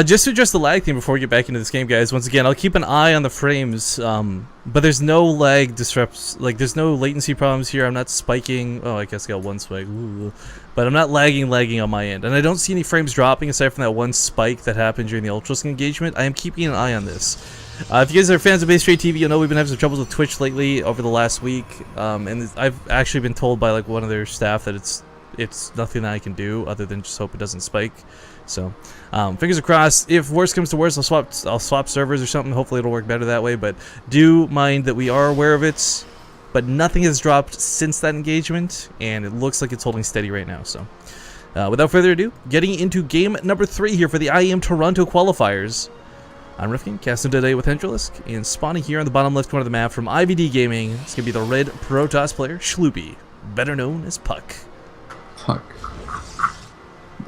Just to address the lag thing before we get back into this game, guys. Once again, I'll keep an eye on the frames, but there's no lag disrupts. Like, there's no latency problems here. I'm not spiking. Oh, I guess I got one spike. Ooh. But I'm not lagging on my end, and I don't see any frames dropping aside from that one spike that happened during the Ultras engagement. I am keeping an eye on this. If you guys are fans of Base Trade TV, you'll know we've been having some troubles with Twitch lately over the last week, and I've actually been told by like one of their staff that it's nothing that I can do other than just hope it doesn't spike. So, fingers crossed. If worse comes to worse, I'll swap servers or something. Hopefully it'll work better that way. But do mind that we are aware of it. But nothing has dropped since that engagement, and it looks like it's holding steady right now. So, without further ado, getting into game number 3 here for the IEM Toronto qualifiers. I'm Rifkin, casting today with Hendralisk, and spawning here on the bottom left corner of the map from IVD Gaming. It's gonna be the red Protoss player Shloopy, better known as Puck. Puck.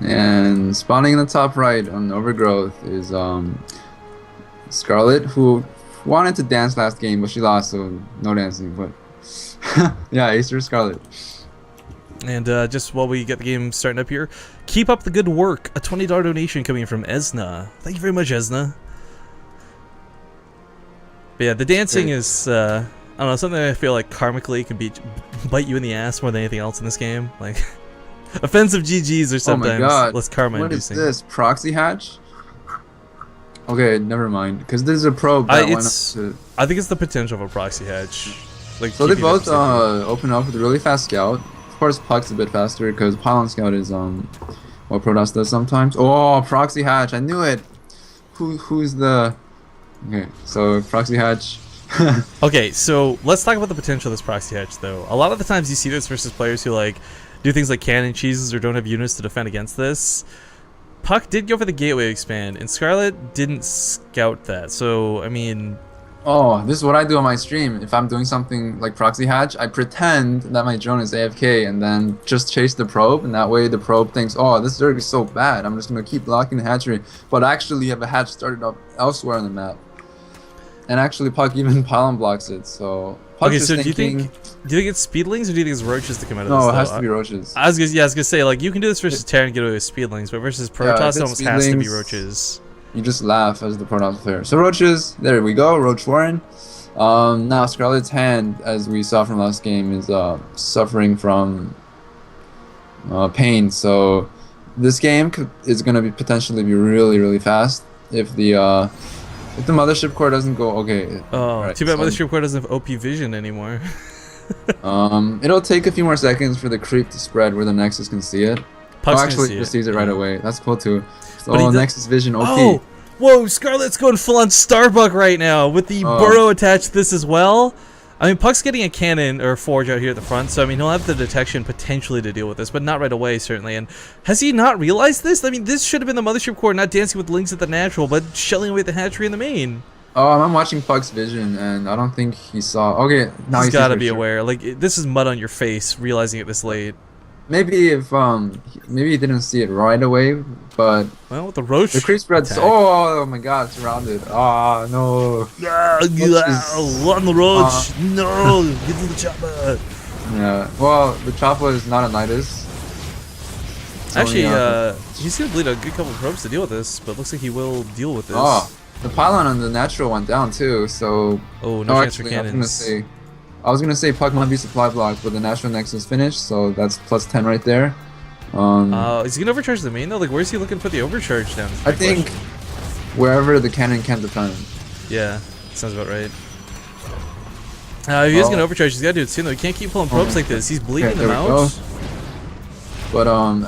And spawning in the top right on Overgrowth is Scarlett, who wanted to dance last game, but she lost, so no dancing. But yeah, Acer Scarlett. And just while we get the game starting up here, keep up the good work. A $20 donation coming in from Esna. Thank you very much, Esna. But yeah, the dancing is, I don't know, something I feel like karmically can bite you in the ass more than anything else in this game. Like, offensive GGs are sometimes less karma inducing. What is this? Proxy hatch? Okay, never mind. Because there's a probe that went up to... I think it's the potential of a proxy hatch. Like, so they both open up with a really fast scout. Of course, Puck's a bit faster because Pylon Scout is what Protoss does sometimes. Oh, proxy hatch! I knew it. Who's the? Okay, so proxy hatch. Okay, so let's talk about the potential of this proxy hatch, though. A lot of the times you see this versus players who like do things like cannon cheeses or don't have units to defend against this. Puck did go for the gateway expand, and Scarlett didn't scout that. So I mean. Oh, this is what I do on my stream. If I'm doing something like proxy hatch, I pretend that my drone is AFK and then just chase the probe, and that way the probe thinks, oh, this Zerg is so bad, I'm just going to keep blocking the hatchery. But actually you have a hatch started up elsewhere on the map. And actually Puck even pylon blocks it, so... Puck's okay, so do you think it's speedlings or do you think it's roaches that come out of this? No, it has to be roaches. I was gonna say, like, you can do this versus Terran and get away with speedlings, but versus Protoss it almost has to be roaches. You just laugh as the Protoss player. So roaches, there we go, Roach Warren. Now Scarlett's hand, as we saw from last game, is suffering from pain. So this game is going to be potentially be really fast if the mothership core doesn't go okay. Oh, right, too bad mothership core doesn't have OP vision anymore. It'll take a few more seconds for the creep to spread where the Nexus can see it. Puck's actually, just sees it right away. That's cool too. So Nexus Vision OP. Oh, whoa! Scarlett's going full on Starbuck right now with the burrow attached to this as well. I mean, Puck's getting a cannon or forge out here at the front, so I mean he'll have the detection potentially to deal with this, but not right away certainly. And has he not realized this? I mean, this should have been the mothership core not dancing with links at the natural, but shelling away the hatchery in the main. Oh, I'm watching Puck's vision, and I don't think he saw. Okay, now he's gotta be aware. Like, this is mud on your face, realizing it this late. Maybe if maybe he didn't see it right away, but well, with the roach, the creep spreads. Oh my God, surrounded. Ah, no. On the roach. No, get to the chopper. Yeah. Well, the chopper is not a Nidus. Actually, he's gonna bleed a good couple of probes to deal with this, but looks like he will deal with this. Oh, the pylon on the natural went down too. So. Oh, no chance for cannons. I was gonna say Puck might be supply blocked, but the National Nexus finished, so that's plus 10 right there. Is he gonna overcharge the main though? Like, where's he looking for the overcharge down? I think wherever the cannon can defend. Yeah, sounds about right. If he is gonna overcharge, he's gotta do it soon though. He can't keep pulling probes like this. He's bleeding them out. But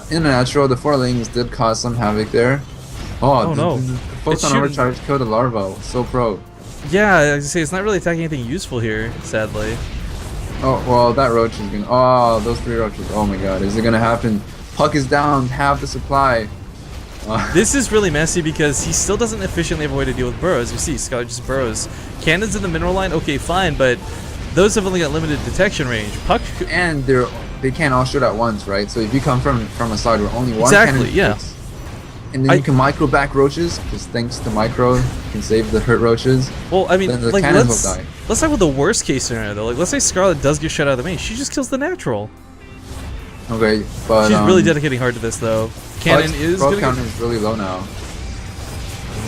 in the natural, the 4 lanes did cause some havoc there. Oh no! The photon overcharge killed the larva. So pro. Yeah, I was gonna say, it's not really attacking anything useful here, sadly. Oh, well, that roach is gonna... Oh, those 3 roaches. Oh my God, is it gonna happen? Puck is down, half the supply. This is really messy because he still doesn't efficiently have a way to deal with burrows. You see, Scarlett just burrows. Cannons in the mineral line, okay, fine, but those have only got limited detection range. Puck... And they can't all shoot at once, right? So if you come from a side where only one cannon hits, and then you can micro back roaches, because thanks to micro, you can save the hurt roaches. Well, I mean, then the like, cannons will die. Let's talk about the worst case scenario, though. Like, let's say Scarlett does get shut out of the main. She just kills the natural. Okay, but... She's really dedicating hard to this, though. Cannon is gonna count is really low now.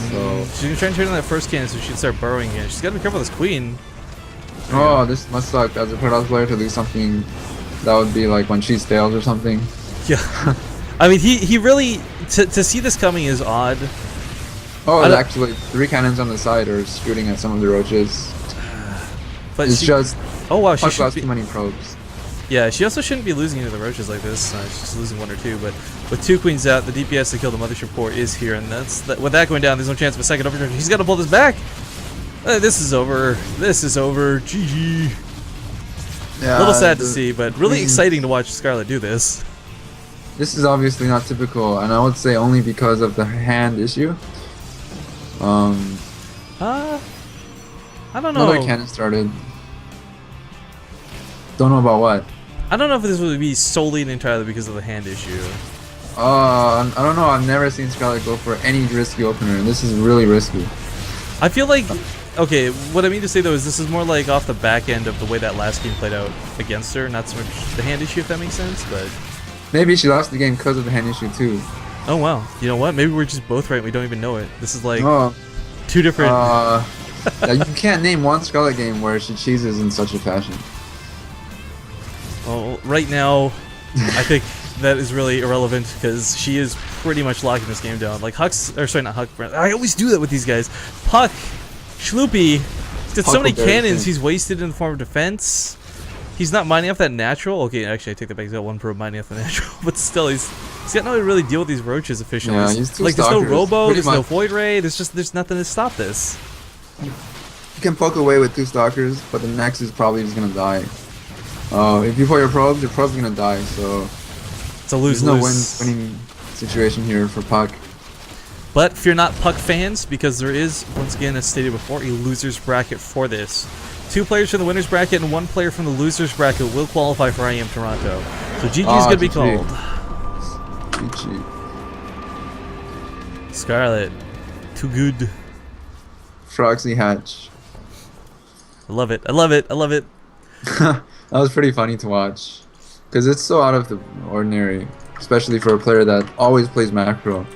So She's gonna try and turn on that first cannon so she can start burrowing again. She's gotta be careful with this queen. oh, this must suck as a Protoss player to do something that would be like when she stales or something. Yeah. I mean, he really to see this coming is odd. Oh, and actually 3 cannons on the side are shooting at some of the roaches. But It's just oh wow, she Puck should lost be, too many probes. yeah, she also shouldn't be losing to the roaches like this. She's just losing 1 or 2. But with 2 queens out, the DPS to kill the mothership core is here, and with that going down, there's no chance of a second overturn. He's got to pull this back. This is over. This is over. GG. Yeah, A little sad to see, but really exciting to watch Scarlett do this. This is obviously not typical, and I would say only because of the hand issue. I don't know. Another cannon started. Don't know about what. I don't know if this would be solely and entirely because of the hand issue. I don't know. I've never seen Scarlett go for any risky opener, and this is really risky. I feel like, okay, what I mean to say though is this is more like off the back end of the way that last game played out against her, not so much the hand issue, if that makes sense, but... Maybe she lost the game because of the hand issue too. Oh wow, you know what? Maybe we're just both right, we don't even know it. This is like Oh, 2 different... yeah, you can't name one Scarlett game where she cheeses in such a fashion. Well, right now, I think that is really irrelevant because she is pretty much locking this game down. Like Huck's, or sorry, not Huck. I always do that with these guys. Puck, Schloopy, he's got so many cannons. He's wasted in the form of defense. He's not mining off that natural. Okay, actually, I take that back. He's got 1 probe mining off the natural, but still, he's got no way to really deal with these roaches efficiently. Yeah, he's like there's no stalkers, robo, pretty there's no much. void ray. There's nothing to stop this. You can poke away with 2 stalkers, but the next is probably just gonna die. If you pull your probe's gonna die, so It's a there's no lose-lose. winning situation here for Puck. But if you're not Puck fans, because there is, once again, as stated before, a loser's bracket for this. 2 players from the winner's bracket and 1 player from the loser's bracket will qualify for IEM Toronto. So GG is going to be called. GG. Scarlett, too good. Froxy Hatch. I love it. I love it. I love it. That was pretty funny to watch. Because it's so out of the ordinary. Especially for a player that always plays macro.